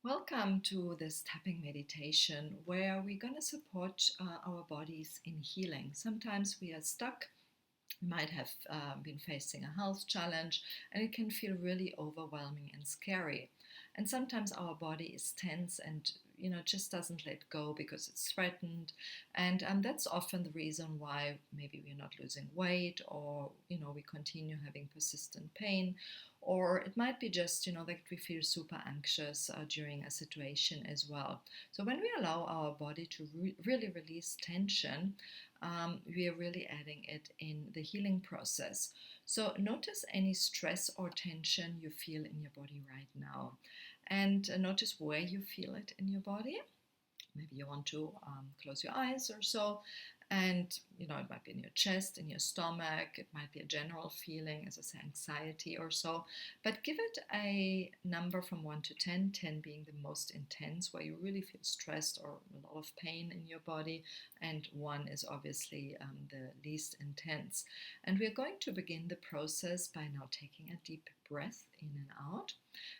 Welcome to this tapping meditation where we're going to support our bodies in healing. Sometimes we are stuck, we might have been facing a health challenge, and it can feel really overwhelming and scary. And sometimes our body is tense and just doesn't let go because it's threatened, and that's often the reason why maybe we're not losing weight, or we continue having persistent pain, or it might be just that we feel super anxious during a situation as well. So when we allow our body to really release tension, we are really adding it in the healing process. So notice any stress or tension you feel in your body right now, and notice where you feel it in your body. Maybe you want to close your eyes or so, and it might be in your chest, in your stomach. It might be a general feeling, as I say, anxiety or so. But give it a number from 1 to 10, 10 being the most intense, where you really feel stressed or a lot of pain in your body, and 1 is obviously the least intense. And we're going to begin the process by now taking a deep breath in and out.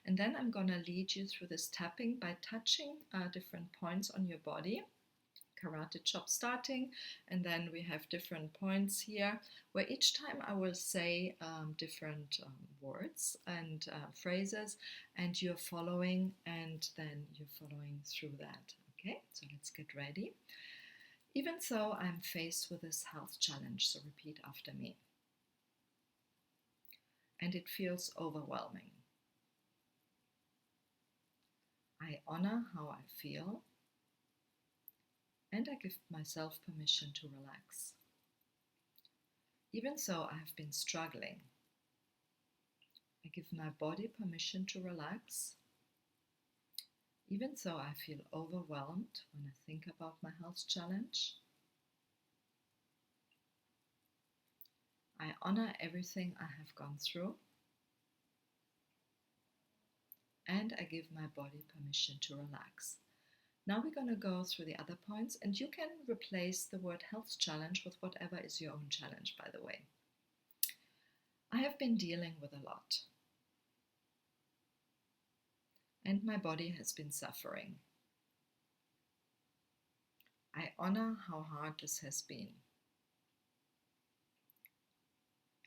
And then I'm going to lead you through this tapping by touching different points on your body. Karate chop starting, and then we have different points here where each time I will say different words and phrases, and you're following, and then you're following through that. Okay, so let's get ready. Even so, I'm faced with this health challenge, so repeat after me. And it feels overwhelming. I honor how I feel, and I give myself permission to relax. Even so, I have been struggling. I give my body permission to relax. Even so, I feel overwhelmed when I think about my health challenge. I honor everything I have gone through, and I give my body permission to relax. Now we're going to go through the other points, and you can replace the word health challenge with whatever is your own challenge, by the way. I have been dealing with a lot, and my body has been suffering. I honor how hard this has been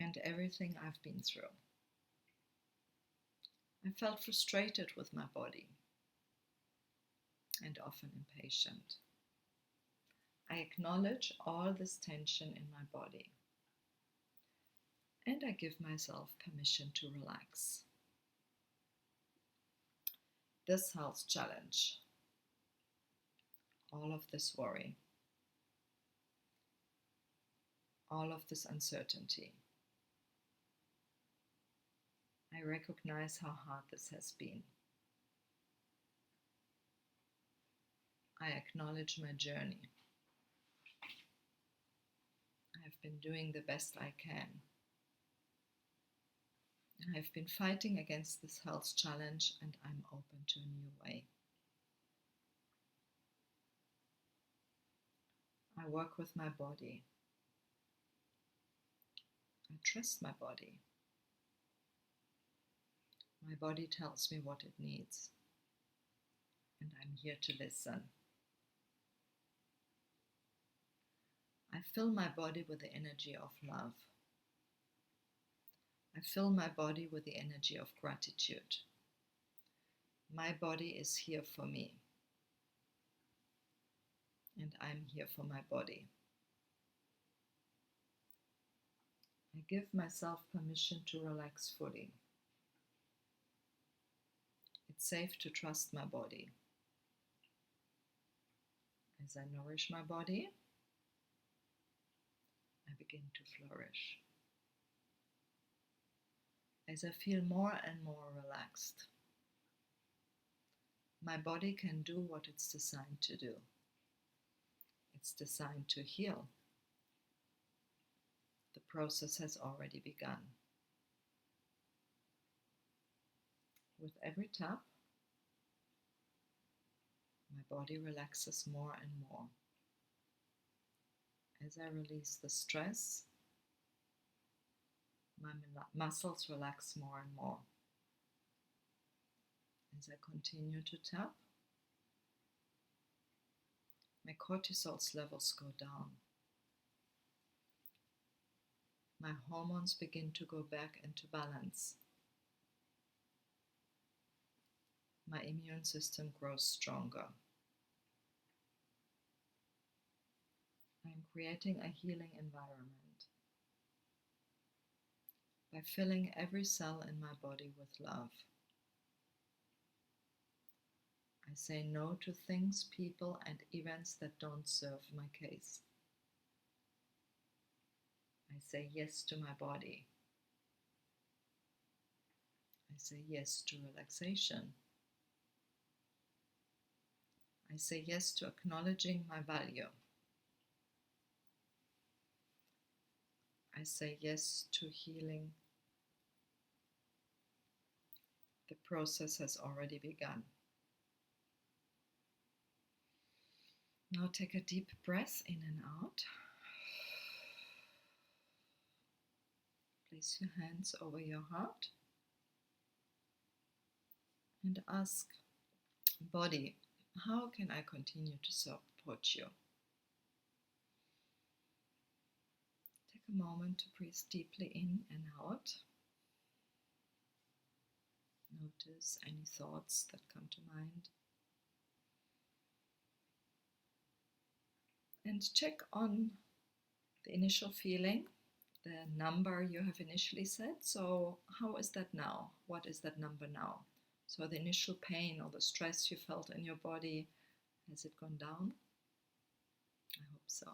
and everything I've been through. I felt frustrated with my body and often impatient. I acknowledge all this tension in my body, and I give myself permission to relax. This health challenge, all of this worry, all of this uncertainty, I recognize how hard this has been. I acknowledge my journey. I've been doing the best I can. I've been fighting against this health challenge, and I'm open to a new way. I work with my body. I trust my body. My body tells me what it needs, and I'm here to listen. I fill my body with the energy of love. I fill my body with the energy of gratitude. My body is here for me, and I'm here for my body. I give myself permission to relax fully. It's safe to trust my body. As I nourish my body, I begin to flourish. As I feel more and more relaxed, my body can do what it's designed to do. It's designed to heal. The process has already begun. With every tap, my body relaxes more and more. As I release the stress, my muscles relax more and more. As I continue to tap, my cortisol levels go down. My hormones begin to go back into balance. My immune system grows stronger. I'm creating a healing environment by filling every cell in my body with love. I say no to things, people, and events that don't serve my case. I say yes to my body. I say yes to relaxation. I say yes to acknowledging my value. I say yes to healing. The process has already begun. Now take a deep breath in and out. Place your hands over your heart and ask, body, how can I continue to support you? Take a moment to breathe deeply in and out. Notice any thoughts that come to mind. And check on the initial feeling, the number you have initially set. So how is that now? What is that number now? So the initial pain or the stress you felt in your body, has it gone down? I hope so.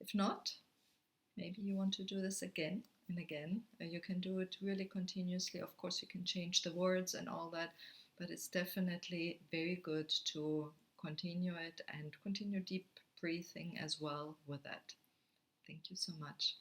If not, maybe you want to do this again and again. You can do it really continuously. Of course, you can change the words and all that, but it's definitely very good to continue it and continue deep breathing as well with that. Thank you so much.